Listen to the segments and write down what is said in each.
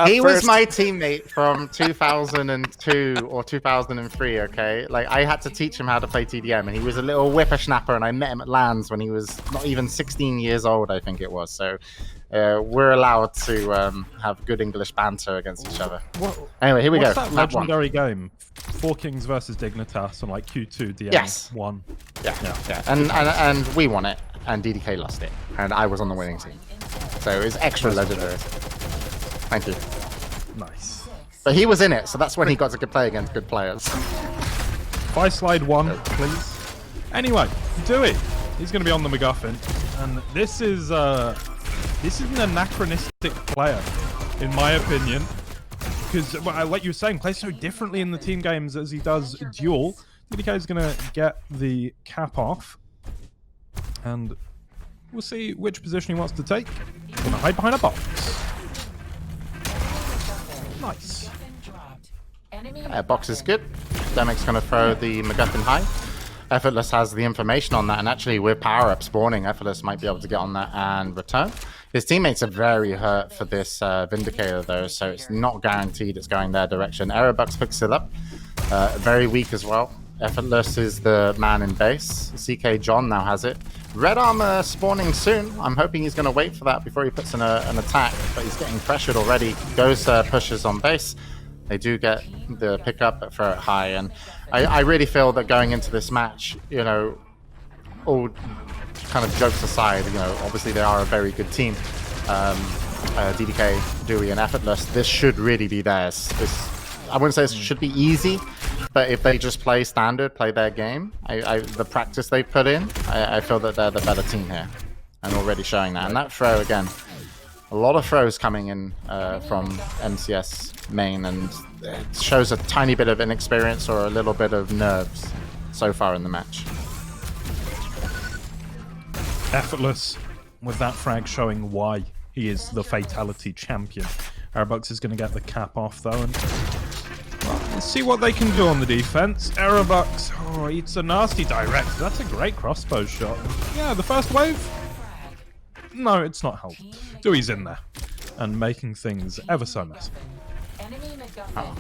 He was my teammate from 2002 or 2003, okay? Like, I had to teach him how to play TDM, and he was a little whippersnapper, and I met him at LANs when he was not even 16 years old, I think it was. So we're allowed to have good English banter against each other. Anyway, here we go. What's that legendary game? Four Kings versus Dignitas on like Q2 DM Yes. 1. Yeah. And we won it, and DDK lost it, and I was on the winning team. So it's extra legendary. Thank you. Nice. But he was in it, so that's when he got to play against good players. If I slide 1, please. Anyway, Dewey. He's going to be on the MacGuffin, and this is an anachronistic player, in my opinion, because like you were saying, plays so differently in the team games as he does duel. DDK is going to get the cap off, and we'll see which position he wants to take. He's going to hide behind a box. Nice. Box is good. Demic's going to throw the MacGuffin high. Effortless has the information on that, and actually with power-up spawning, Effortless might be able to get on that and return. His teammates are very hurt for this Vindicator, though, so it's not guaranteed it's going their direction. Aerobucks picks it up. Very weak as well. Effortless is the man in base. CK John now has it. Red armor spawning soon. I'm hoping he's going to wait for that before he puts in an attack, but he's getting pressured already. Goes pushes on base. They do get the pickup but throw it high, and I really feel that going into this match, you know, all kind of jokes aside, you know, obviously they are a very good team. DDK, Dewey, and Effortless. This should really be theirs. I wouldn't say it should be easy, but if they just play standard, play their game, the practice they put in, I feel that they're the better team here, and already showing that. And that throw again, a lot of throws coming in from MCS Main, and it shows a tiny bit of inexperience or a little bit of nerves so far in the match. Effortless with that frag showing why he is the Fatality champion. Aerobucks is going to get the cap off though, and well, let's see what they can do on the defense. Aerobucks, oh, eats a nasty direct. That's a great crossbow shot. Yeah, the first wave? No, it's not helped. Dewey's in there and making things ever so messy. Oh,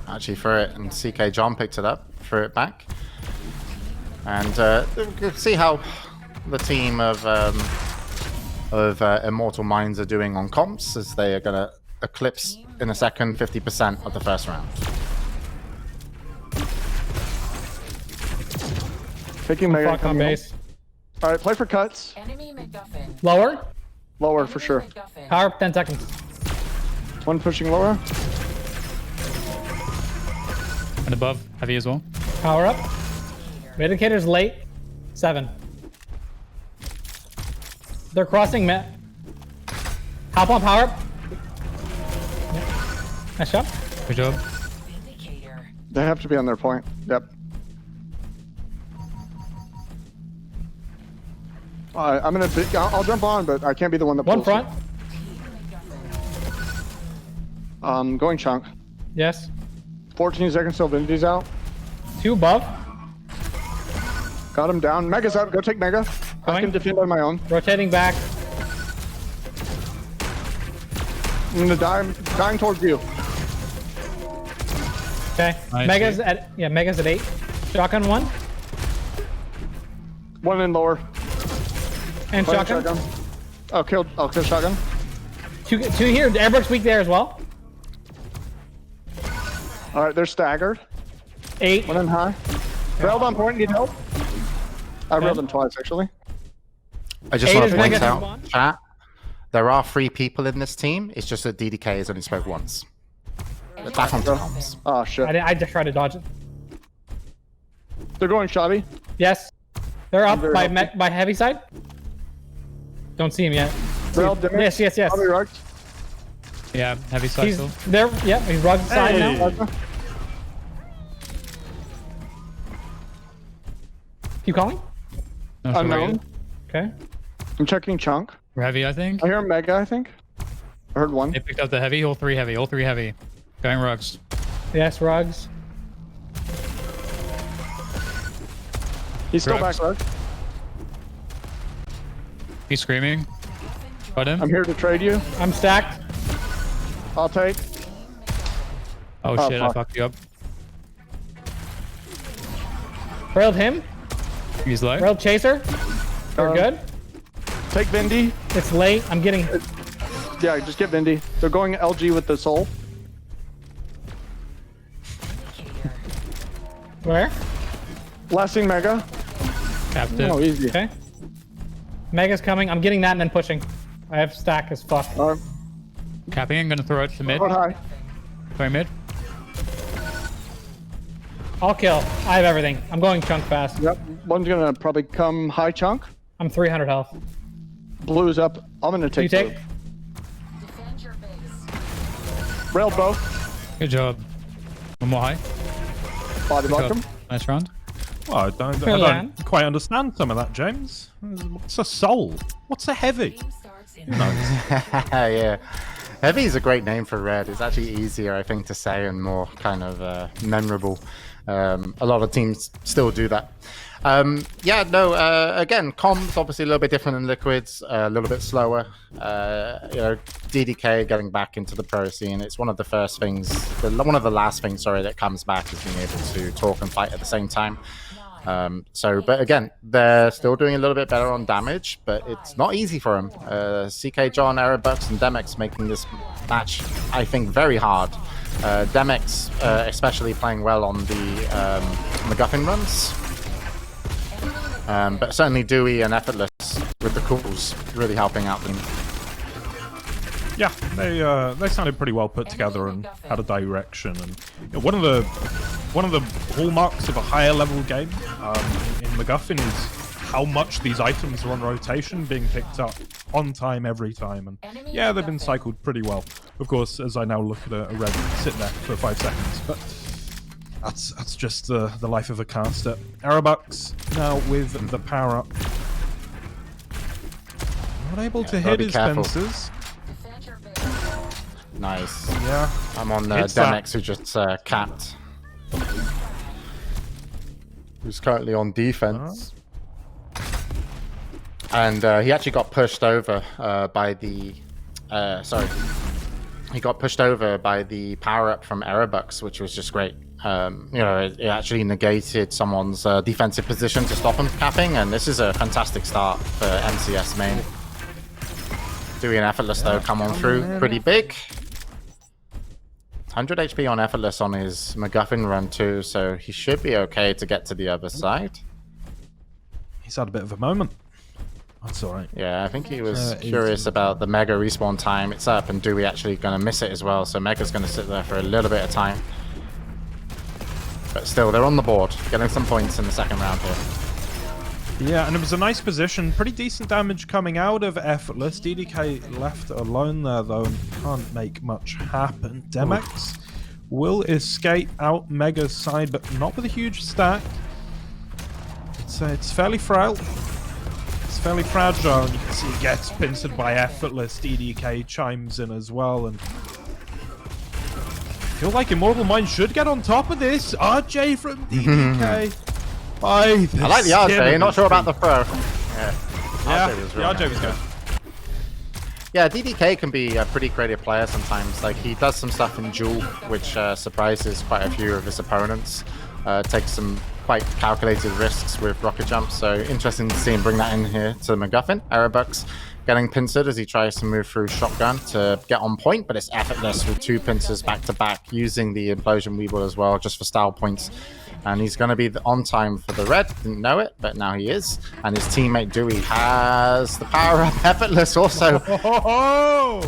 actually threw it, and CK John picked it up, threw it back. And see how the team of Immortal Minds are doing on comps, as they are going to eclipse in a second 50% of the first round. Taking Mega on base. All right, play for cuts. Lower. Lower for sure. Power up 10 seconds. One pushing lower. And above, heavy as well. Power up. Vindicator's late. 7. They're crossing Met. Hop on power up. Yep. Nice job. Good job. They have to be on their point. Yep. I'm gonna. I'll jump on, but I can't be the one that pulls. One front. Going chunk. Yes. 14 seconds till Vinity's out. 2 above. Got him down. Mega's out. Go take Mega. I can defend on my own. Rotating back. I'm gonna die. I'm dying towards you. Okay. Nice. Mega's at 8. Shotgun 1. One in lower. And Playing shotgun. I'll kill shotgun. 2 here. Airbrooks weak there as well. All right, they're staggered. 8. One in high. Railed on point. Need help? I railed them twice actually. I just 8 want is to point Mega. out, chat, there are 3 people in this team. It's just that DDK has only spoke once. Back on comms. Oh shit. I just tried to dodge it. They're going shoddy. Yes. They're up very by heavy side. Don't see him yet. Railed damage. Yes. Probably rugged. Yeah, heavy side He's still. there. Yeah, he's rugged side now. Keep calling. Not sure where he Unknown. is. Okay. I'm checking chunk. We're heavy, I think. I hear Mega. I think. I heard one. They picked up the heavy. All 3 heavy. All 3 heavy. Going rugs. Yes, rugs. He's still Rugs. back rugged. He's screaming. Got him. I'm here to trade you. I'm stacked. I'll take. Oh, Oh, shit, I fuck. fucked you up. Railed him. He's low. Railed chaser. You're good. Take Vindy. It's late. I'm getting. Yeah, just get Vindy. They're going LG with the soul. Where? Blasting Mega. Capped it. Oh, easy. Okay. Mega's coming. I'm getting that and then pushing. I have stack as fuck. Capping, I'm gonna throw it to mid. Going high. Going mid. I'll kill. I have everything. I'm going chunk fast. Yep. One's gonna probably come high chunk. I'm 300 health. Blue's up. I'm gonna take. You take? Blue. Railed both. Good job. One more high. Body Good blocked job. him. Nice round. Well, I don't quite understand some of that, James. What's a soul? What's a heavy? Who knows? Yeah. Heavy is a great name for red. It's actually easier, I think, to say and more kind of memorable. A lot of teams still do that. Yeah, no, again, comms obviously a little bit different than liquids, a little bit slower. DDK getting back into the pro scene. It's one of the first things, one of the last things, sorry, that comes back is being able to talk and fight at the same time. But again, they're still doing a little bit better on damage, but it's not easy for them. CK John, Aerobucks, and Demex making this match, I think, very hard. Demex especially playing well on the MacGuffin runs. But certainly Dewey and Effortless with the calls really helping out them. Yeah, they sounded pretty well put together and had a direction. And one of the hallmarks of a higher level game in MacGuffin is how much these items are on rotation, being picked up on time every time. And yeah, they've been cycled pretty well. Of course, as I now look at a red sit there for 5 seconds, but that's just the life of a caster. Aerobucks now with the power up. Not able to hit his fences. Nice. Yeah. I'm on Hits that. Demex, who just capped. Who's currently on defense. And he actually got pushed over by the... He got pushed over by the power-up from Aerobucks, which was just great. It actually negated someone's defensive position to stop him capping, and this is a fantastic start for MCS Main. Dewey and Effortless, though, come on through pretty big. 100 HP on Effortless on his MacGuffin run, too, so he should be okay to get to the other side. He's had a bit of a moment. That's alright. Yeah, I think he was curious about the Mega respawn time. It's up, and Dewey actually going to miss it as well, so Mega's going to sit there for a little bit of time. But still, they're on the board, getting some points in the second round here. Yeah, and it was a nice position. Pretty decent damage coming out of Effortless. DDK left alone there, though, and can't make much happen. Demex will escape out Mega's side, but not with a huge stack. It's fairly frail. It's fairly fragile. You can see he gets pincered by Effortless. DDK chimes in as well, and I feel like Immortal Minds should get on top of this. RJ from DDK. I like the RJ, not sure about the throw. Yeah, the RJ was good. Yeah, DDK can be a pretty creative player sometimes. Like, he does some stuff in duel, which surprises quite a few of his opponents. Takes some quite calculated risks with rocket jumps, so interesting to see him bring that in here to MacGuffin. Aerobucks getting pincered as he tries to move through shotgun to get on point, but it's Effortless with 2 pincers back to back, using the Implosion Weevil as well, just for style points. And he's going to be on time for the red. Didn't know it, but now he is. And his teammate Dewey has the power up. Effortless also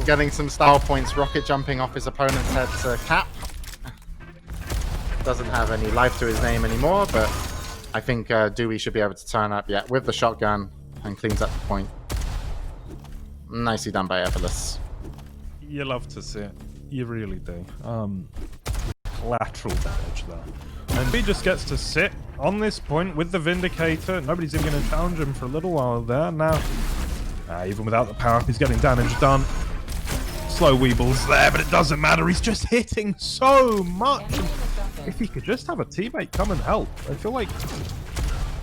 getting some style points, rocket jumping off his opponent's head to cap. Doesn't have any life to his name anymore, but I think Dewey should be able to turn up with the shotgun and cleans up the point. Nicely done by Effortless. You love to see it. You really do. Collateral damage there. And he just gets to sit on this point with the Vindicator. Nobody's even going to challenge him for a little while there. Now, even without the power-up, he's getting damage done. Slow Weebles there, but it doesn't matter. He's just hitting so much. And if he could just have a teammate come and help, I feel like...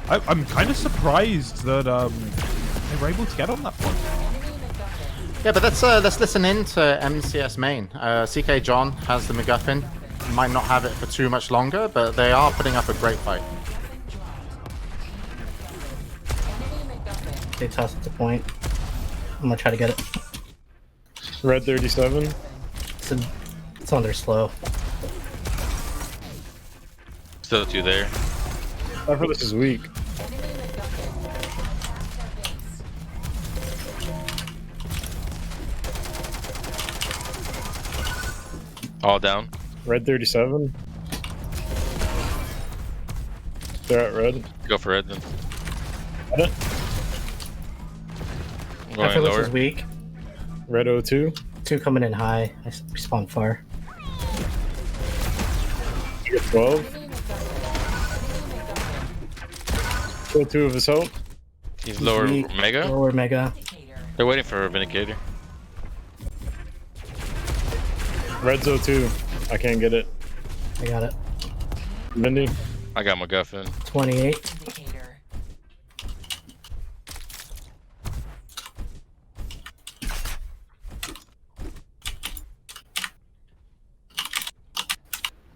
I'm kind of surprised that they were able to get on that point. Yeah, but let's listen in to MCS Main. CK John has the MacGuffin. Might not have it for too much longer, but they are putting up a great fight. They toss it to point. I'm gonna try to get it. Red 37. It's under slow. Still 2 there. Effortless is weak. All down. Red 37. They're at red. Go for red then. Got it. I'm going Effortless lower. is weak. Red 02. 2 coming in high. I spawned far. You get 12. Kill 2 of his health. He's lower Weak. mega. Lower mega. They're waiting for a Vindicator. Red's 02. I can't get it. I got it. Vindy. I got MacGuffin. 28.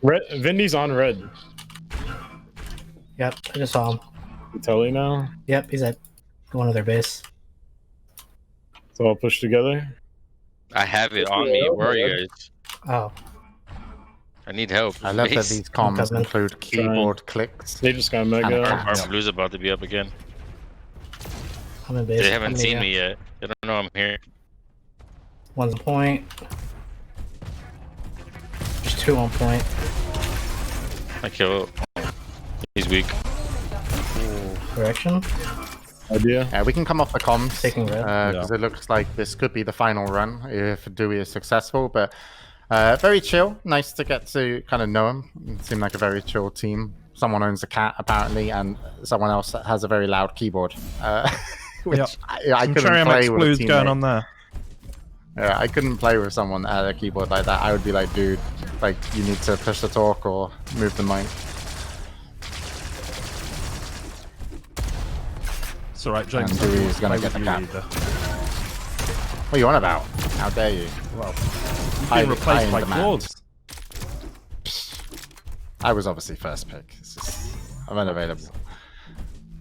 Red. Vindy's on red. Yep, I just saw him. Telly now. Yep, he's at one of their base. So I'll push together. I have it on me. Where are you guys? Oh, I need help. I love that Base. these comms Coming. include keyboard clicks. They just got And mega. a Our blue's about to be up again. I'm in base. They haven't I'm seen in, me yet. They don't know I'm here. One's on point. There's 2 on point. I kill. He's weak. Direction. Idea. Yeah, we can come off the comms Taking red. because it looks like this could be the final run if Dewey is successful. But very chill. Nice to get to kind of know him. It seemed like a very chill team. Someone owns a cat apparently, and someone else has a very loud keyboard. Which Yep. I Some couldn't Cherry play MX with Blues a teammate. going on there. Yeah, I couldn't play with someone at a keyboard like that. I would be like, dude, like you need to push the talk or move the mic. It's alright, James. And I don't Dewey's want to gonna play get with the you cap. either. What are you on about? How dare you? Well, you've High- been high replaced in by demand. Claws. I was obviously first pick. It's just, I'm unavailable.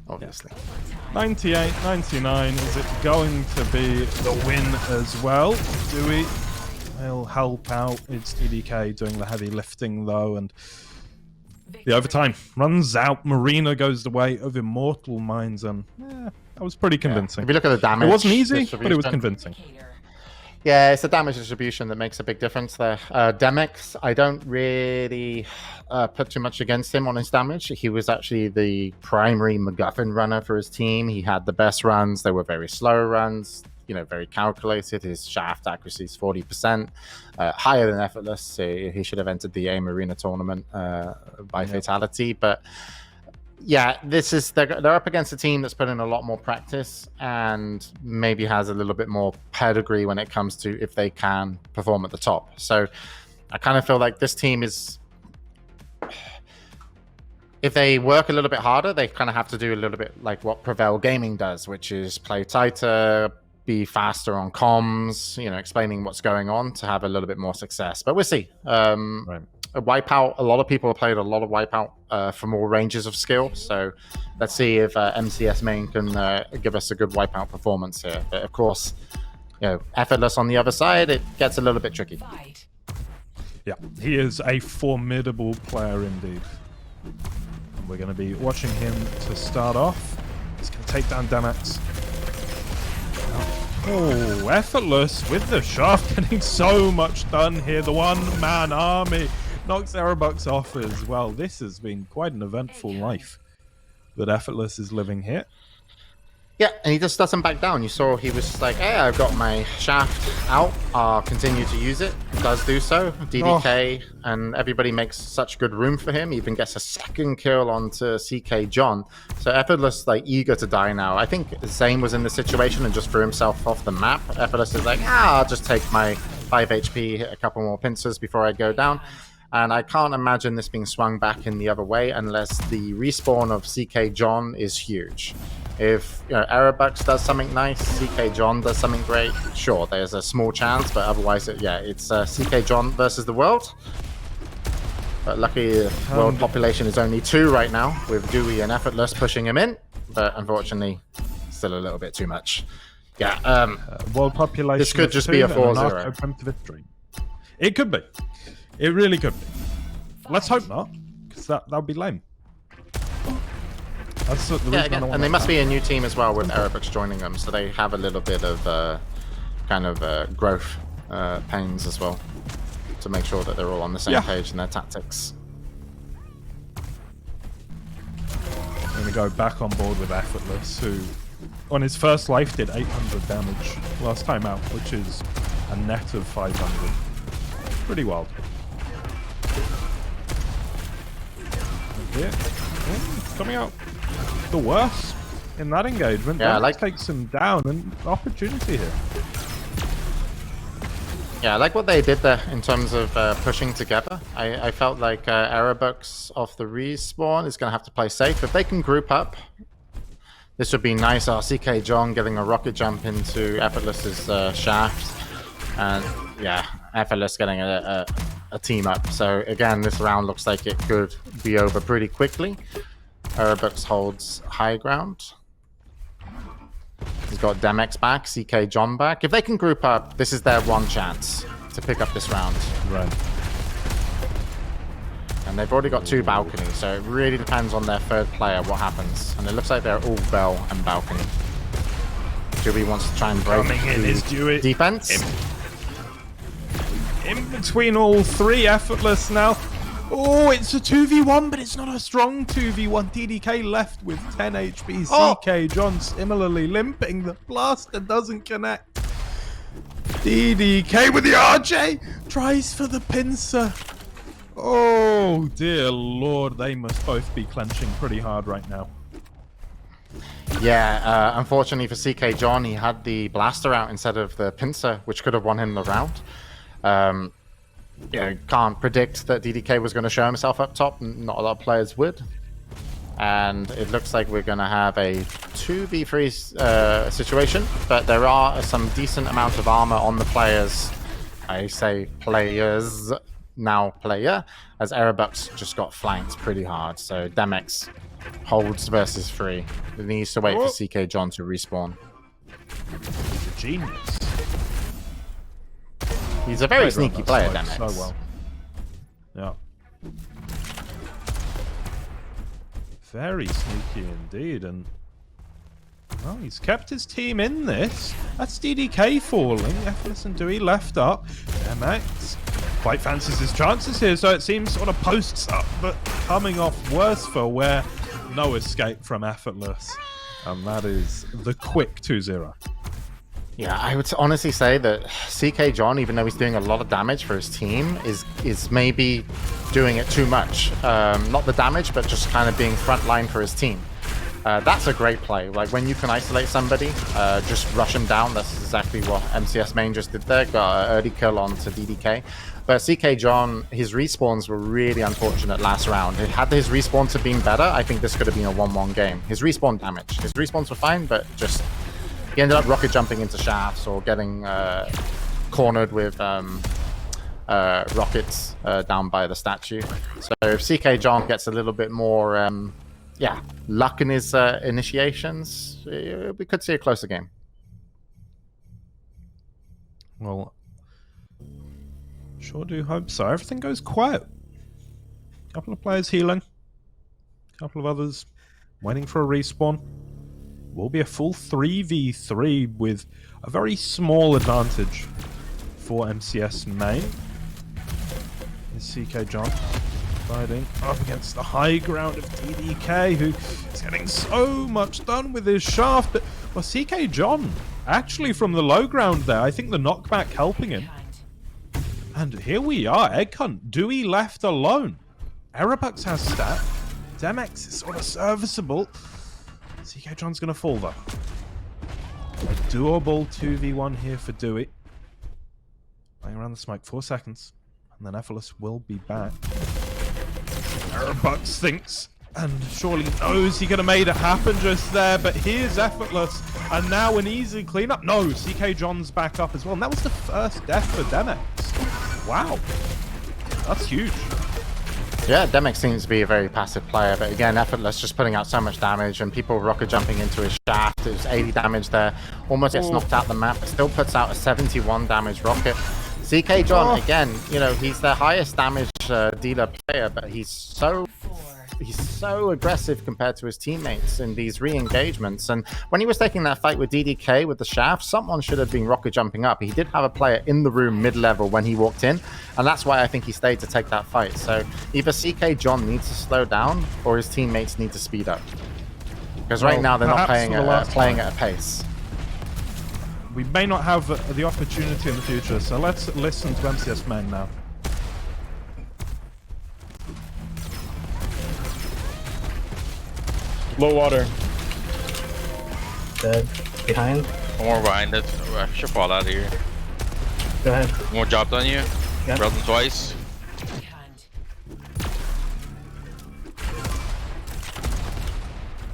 Obviously. 98, 99. Is it going to be the win as well? Dewey, he'll help out. It's TDK doing the heavy lifting though, and the overtime runs out. Marina goes the way of Immortal Minds, and that was pretty convincing. If you look at the damage, It wasn't easy, but it was distribution- convincing. Yeah, it's the damage distribution that makes a big difference there. Demix, I don't really put too much against him on his damage. He was actually the primary MacGuffin runner for his team. He had the best runs. They were very slow runs, you know, very calculated. His shaft accuracy is 40%, higher than Effortless. So he should have entered the AIM Arena tournament by fatality. But yeah, this is they're up against a team that's put in a lot more practice and maybe has a little bit more pedigree when it comes to if they can perform at the top. So I kind of feel like this team is, if they work a little bit harder, they kind of have to do a little bit like what Prevail Gaming does, which is play tighter, be faster on comms, you know, explaining what's going on to have a little bit more success. But we'll see. Right. A Wipeout, a lot of people have played a lot of Wipeout from all ranges of skill. So let's see if MCS Main can give us a good Wipeout performance here. But of course, you know, Effortless on the other side, it gets a little bit tricky. Yeah, he is a formidable player indeed. And we're going to be watching him to start off. He's going to take down Damax. Oh, Effortless with the shaft, getting so much done here. The one-man army knocks Aerobucks off as well. This has been quite an eventful life that Effortless is living here. Yeah, and he just doesn't back down. You saw he was like, hey, I've got my shaft out. I'll continue to use it. He does do so. DDK and everybody makes such good room for him. He even gets a second kill onto CK John. So Effortless, like, eager to die now. I think Zane was in the situation and just threw himself off the map. Effortless is like, I'll just take my 5 HP, hit a couple more pincers before I go down. And I can't imagine this being swung back in the other way unless the respawn of CK John is huge. If Aerobucks does something nice, CK John does something great, sure, there's a small chance, but otherwise, it's CK John versus the world. But lucky the world population is only 2 right now, with Dewey and Effortless pushing him in, but unfortunately, still a little bit too much. Yeah, world population. This could just be a 4-0. To victory. It could be. It really could be. Let's hope not, because that would be lame. That's the reason again, and they must be a new team as well with Aerobucks joining them, so they have a little bit of growth pains as well to make sure that they're all on the same page in their tactics. I'm going to go back on board with Effortless, who on his first life did 800 damage last time out, which is a net of 500. Pretty wild. Coming out the worst in that engagement. Yeah, that takes him down, and opportunity here. Yeah, I like what they did there in terms of pushing together. I felt like Aerobucks off the respawn is going to have to play safe. If they can group up, this would be nice. CK John getting a rocket jump into Effortless's shaft. And yeah, Effortless getting a team up. So again, this round looks like it could be over pretty quickly. Aerobucks holds high ground. He's got Demex back, CK John back. If they can group up, this is their one chance to pick up this round. Right. And they've already got 2 balconies, so it really depends on their 3rd player what happens. And it looks like they're all Bell and balcony. Dewey wants to try and break the defense. In between all 3, Effortless now. Oh, it's a 2v1, but it's not a strong 2v1. DDK left with 10 HP. CK John similarly limping. The blaster doesn't connect. DDK with the RJ. Tries for the pincer. Oh, dear lord. They must both be clenching pretty hard right now. Yeah, unfortunately for CK John, he had the blaster out instead of the pincer, which could have won him the round. Can't predict that DDK was going to show himself up top. Not a lot of players would. And it looks like we're going to have a 2v3 situation, but there are some decent amount of armor on the players. I say players, now player, as Aerobucks just got flanked pretty hard. So Demex holds versus 3. He needs to wait for CK John to respawn. He's a genius. He's a very sneaky player, Demex. So well. Yeah. Very sneaky indeed, and well, he's kept his team in this. That's DDK falling. Effortless and Dewey left up. MX quite fancies his chances here, so it seems sort of posts up, but coming off worse for wear. No escape from Effortless, and that is the quick 2-0. Yeah, I would honestly say that CK John, even though he's doing a lot of damage for his team, is maybe doing it too much. Not the damage, but just kind of being frontline for his team. That's a great play. Like, when you can isolate somebody, just rush him down. That's exactly what MCS Main just did there. Got an early kill onto DDK. But CK John, his respawns were really unfortunate last round. Had his respawns have been better, I think this could have been a 1-1 game. His respawn damage. His respawns were fine, but just... he ended up rocket jumping into shafts or getting cornered with rockets down by the statue. So if CK John gets a little bit more, luck in his initiations, we could see a closer game. Well, sure do hope so. Everything goes quiet. A couple of players healing. A couple of others waiting for a respawn. Will be a full 3v3 with a very small advantage for MCS Main. Is CK John fighting up against the high ground of DDK, who is getting so much done with his shaft. But, well, CK John, actually from the low ground there, I think the knockback helping him. And here we are, Egg Hunt, Dewey left alone. Aerobucks has stat. Demex is sort of serviceable. CK John's going to fall, though. A doable 2v1 here for Dewey. Playing around the smoke, 4 seconds. And then Effortless will be back. Aerobucks thinks And surely knows he could have made it happen just there, but here's Effortless, and now an easy cleanup. No, CK John's back up as well, and that was the first death for Demex. Wow, that's huge. Yeah, Demex seems to be a very passive player, but again, Effortless just putting out so much damage, and people rocket jumping into his shaft. It was 80 damage there, almost gets knocked out the map, but still puts out a 71 damage rocket. CK John, again, you know, he's the highest damage dealer player, but he's so aggressive compared to his teammates in these re-engagements. And when he was taking that fight with DDK with the shaft, someone should have been rocket jumping up. He did have a player in the room mid-level when he walked in, and that's why I think he stayed to take that fight. So either CK John needs to slow down or his teammates need to speed up, because right now they're not playing at a pace. We may not have the opportunity in the future, so let's listen to MCS Main now. Low water. Dead. Behind. One more behind it. I should fall out of here. Go ahead. One more dropped on you. Yep. Dropped him twice.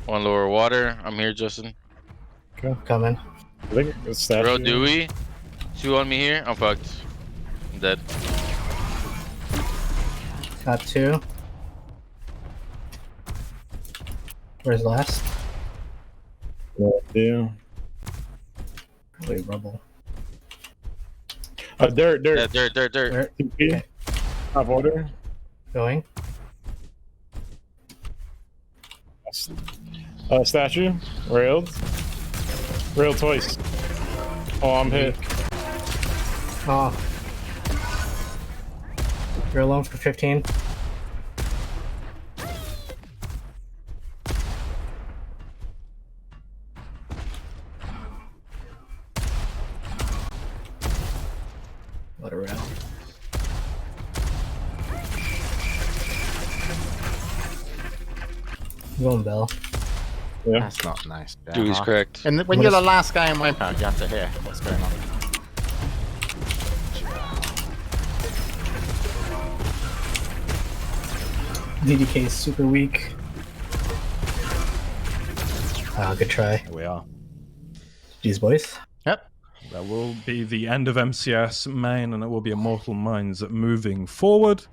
One lower water. I'm here, Justin. Coming. I think it's statue. Bro, Dewey. Two on me here. I'm fucked. I'm dead. Got two. Where's last? Yeah. Probably rubble. Dirt. Yeah, dirt. Dirt. TP. Top order. Going. Statue. Railed. Railed twice. Oh, I'm hit. Oh. You're alone for 15. Let her out. I'm going Bell. Yeah. That's not nice. Dewey's correct. And when you're the last guy in Wipeout, you have to hear what's going on. DDK is super weak. Good try. Here we are. Jeez, boys. Yep. That will be the end of MCS Main, and it will be Immortal Minds moving forward.